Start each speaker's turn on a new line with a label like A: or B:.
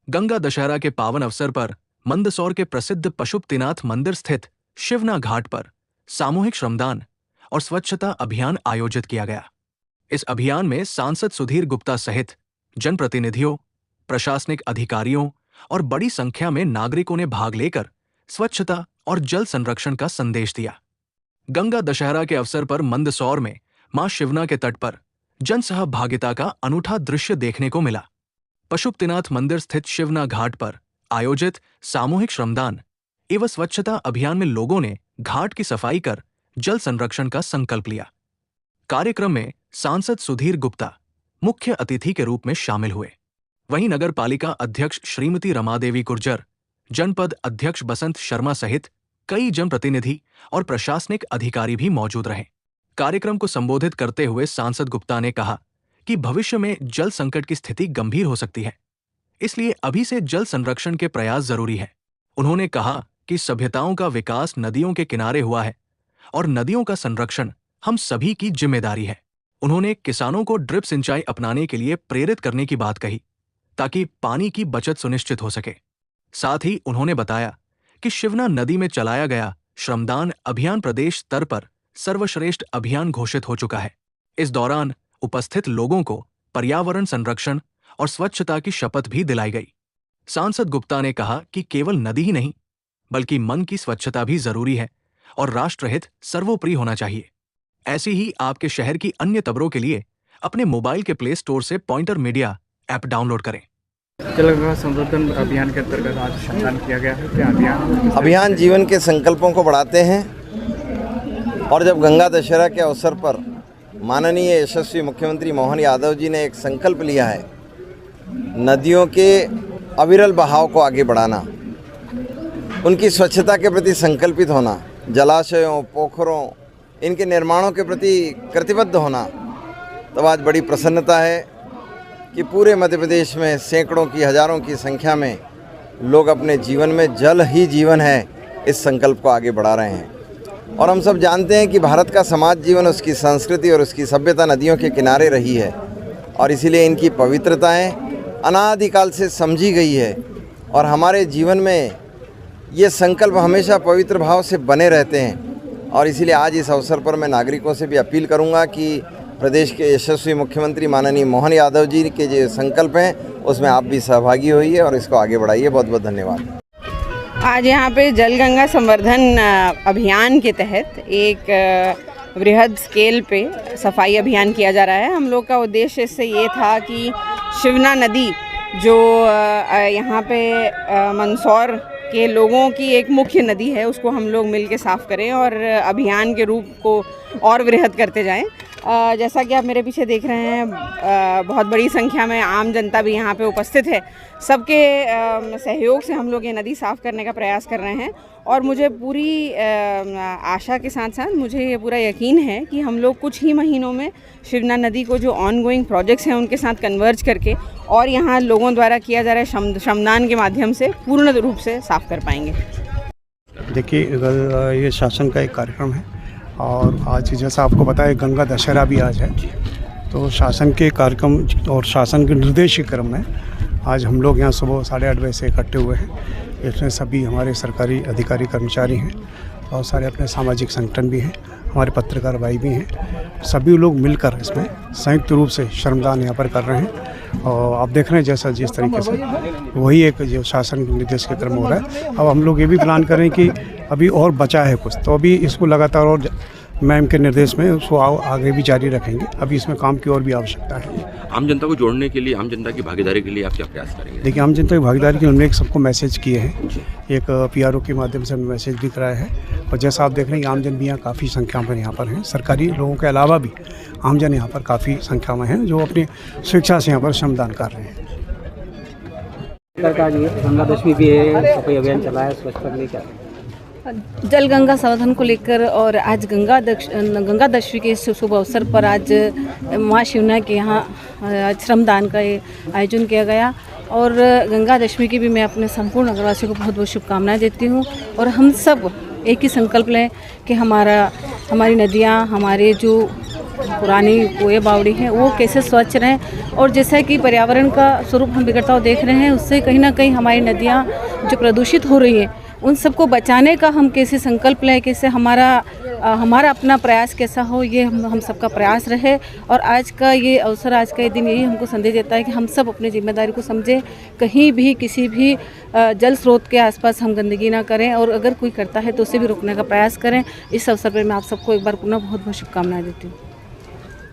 A: गंगा दशहरा के पावन अवसर पर मंदसौर के प्रसिद्ध पशुपतिनाथ मंदिर स्थित शिवना घाट पर सामूहिक श्रमदान और स्वच्छता अभियान आयोजित किया गया। इस अभियान में सांसद सुधीर गुप्ता सहित जनप्रतिनिधियों, प्रशासनिक अधिकारियों और बड़ी संख्या में नागरिकों ने भाग लेकर स्वच्छता और जल संरक्षण का संदेश दिया। गंगा दशहरा के अवसर पर मंदसौर में मां शिवना के तट पर जनसहभागिता का अनूठा दृश्य देखने को मिला। पशुपतिनाथ मंदिर स्थित शिवना घाट पर आयोजित सामूहिक श्रमदान एवं स्वच्छता अभियान में लोगों ने घाट की सफाई कर जल संरक्षण का संकल्प लिया। कार्यक्रम में सांसद सुधीर गुप्ता मुख्य अतिथि के रूप में शामिल हुए। वहीं नगर पालिका अध्यक्ष श्रीमती रमादेवी गुर्जर, जनपद अध्यक्ष बसंत शर्मा सहित कई जनप्रतिनिधि और प्रशासनिक अधिकारी भी मौजूद रहे। कार्यक्रम को संबोधित करते हुए सांसद गुप्ता ने कहा कि भविष्य में जल संकट की स्थिति गंभीर हो सकती है, इसलिए अभी से जल संरक्षण के प्रयास जरूरी है। उन्होंने कहा कि सभ्यताओं का विकास नदियों के किनारे हुआ है और नदियों का संरक्षण हम सभी की जिम्मेदारी है। उन्होंने किसानों को ड्रिप सिंचाई अपनाने के लिए प्रेरित करने की बात कही ताकि पानी की बचत सुनिश्चित हो सके। साथ ही उन्होंने बताया कि शिवना नदी में चलाया गया श्रमदान अभियान प्रदेश स्तर पर सर्वश्रेष्ठ अभियान घोषित हो चुका है। इस दौरान उपस्थित लोगों को पर्यावरण संरक्षण और स्वच्छता की शपथ भी दिलाई गई। सांसद गुप्ता ने कहा कि केवल नदी ही नहीं बल्कि मन की स्वच्छता भी जरूरी है और राष्ट्रहित सर्वोपरि होना चाहिए। ऐसी ही आपके शहर की अन्य खबरों के लिए अपने मोबाइल के प्ले स्टोर से पॉइंटर मीडिया ऐप डाउनलोड करें।
B: जल गंगा संवर्धन अभियान के अंतर्गत आज श्रमदान किया गया है। क्या
C: अभियान जीवन के संकल्पों को बढ़ाते हैं और जब गंगा दशहरा के अवसर पर माननीय यशस्वी मुख्यमंत्री मोहन यादव जी ने एक संकल्प लिया है नदियों के अविरल बहाव को आगे बढ़ाना, उनकी स्वच्छता के प्रति संकल्पित होना, जलाशयों, पोखरों, इनके निर्माणों के प्रति प्रतिबद्ध होना, तब आज बड़ी प्रसन्नता है कि पूरे मध्य प्रदेश में सैकड़ों की, हजारों की संख्या में लोग अपने जीवन में जल ही जीवन है इस संकल्प को आगे बढ़ा रहे हैं। और हम सब जानते हैं कि भारत का समाज जीवन, उसकी संस्कृति और उसकी सभ्यता नदियों के किनारे रही है और इसीलिए इनकी पवित्रताएं अनादिकाल से समझी गई है और हमारे जीवन में ये संकल्प हमेशा पवित्र भाव से बने रहते हैं। और इसीलिए आज इस अवसर पर मैं नागरिकों से भी अपील करूंगा कि प्रदेश के यशस्वी मुख्यमंत्री माननीय मोहन यादव जी के जो संकल्प हैं उसमें आप भी सहभागी होइए और इसको आगे बढ़ाइए। बहुत बहुत धन्यवाद।
D: आज यहाँ पे जल गंगा संवर्धन अभियान के तहत एक बृहद स्केल पे सफाई अभियान किया जा रहा है। हम लोग का उद्देश्य इससे ये था कि शिवना नदी जो यहाँ पे मंदसौर के लोगों की एक मुख्य नदी है, उसको हम लोग मिल के साफ़ करें और अभियान के रूप को और बृहद करते जाएं। जैसा कि आप मेरे पीछे देख रहे हैं, बहुत बड़ी संख्या में आम जनता भी यहाँ पे उपस्थित है। सबके सहयोग से हम लोग ये नदी साफ़ करने का प्रयास कर रहे हैं और मुझे पूरी आशा के साथ साथ मुझे ये पूरा यकीन है कि हम लोग कुछ ही महीनों में शिवना नदी को जो ऑनगोइंग प्रोजेक्ट्स हैं उनके साथ कन्वर्ज करके और यहाँ लोगों द्वारा किया जा रहा है श्रमदान के माध्यम से पूर्ण रूप से साफ़ कर पाएंगे।
E: देखिए, ये शासन का एक कार्यक्रम है और आज जैसा आपको पता है गंगा दशहरा भी आज है, तो शासन के कार्यक्रम और शासन के निर्देश के क्रम में आज हम लोग यहाँ सुबह 8:30 बजे से इकट्ठे हुए हैं। इसमें सभी हमारे सरकारी अधिकारी कर्मचारी हैं, बहुत सारे अपने सामाजिक संगठन भी हैं, हमारे पत्रकार भाई भी हैं। सभी लोग मिलकर इसमें संयुक्त रूप से श्रमदान यहाँ पर कर रहे हैं और आप देख रहे हैं जैसा जिस तरीके से वही एक जो शासन के निर्देश के क्रम हो रहा है। अब हम लोग ये भी प्लान करें कि अभी और बचा है कुछ, तो अभी इसको लगातार और मैम के निर्देश में उसको आगे भी जारी रखेंगे। अभी इसमें काम की और भी आवश्यकता है।
F: आम जनता को जोड़ने के लिए, आम जनता की भागीदारी के लिए आप क्या प्रयास करेंगे?
E: देखिए, आम जनता की भागीदारी के लिए हमने एक सबको मैसेज किए हैं, एक PRO के माध्यम से हमने मैसेज भी कराया है और जैसा आप देख रहे हैं आमजन भी यहाँ काफ़ी संख्या में यहाँ पर हैं। सरकारी लोगों के अलावा भी आमजन यहाँ पर काफ़ी संख्या में हैं जो अपनी स्वेच्छा से यहाँ पर श्रमदान कर रहे हैं।
B: गंगा दशमी भी है, सफाई अभियान चला है, स्वच्छता के लिए क्या
G: जल गंगा संवर्धन को लेकर और आज गंगा दशमी के शुभ अवसर पर आज मां शिवना के यहाँ श्रमदान का आयोजन किया गया और गंगा दशमी की भी मैं अपने संपूर्ण नगरवासियों को बहुत बहुत शुभकामनाएं देती हूँ। और हम सब एक ही संकल्प लें कि हमारी नदियाँ, हमारे जो पुरानी कुएँ बावड़ी हैं वो कैसे स्वच्छ रहें, और जैसा कि पर्यावरण का स्वरूप हम बिगड़ता हुआ देख रहे हैं, उससे कहीं ना कहीं हमारी नदियाँ जो प्रदूषित हो रही हैं उन सबको बचाने का हम कैसे संकल्प लें, कैसे हमारा अपना प्रयास कैसा हो, ये हम सबका प्रयास रहे। और आज का ये अवसर, आज का ये दिन यही हमको संदेश देता है कि हम सब अपनी जिम्मेदारी को समझें, कहीं भी किसी भी जल स्रोत के आसपास हम गंदगी ना करें, और अगर कोई करता है तो उसे भी रोकने का प्रयास करें। इस अवसर पर मैं आप सबको एक बार पुनः बहुत बहुत शुभकामनाएं देती हूँ।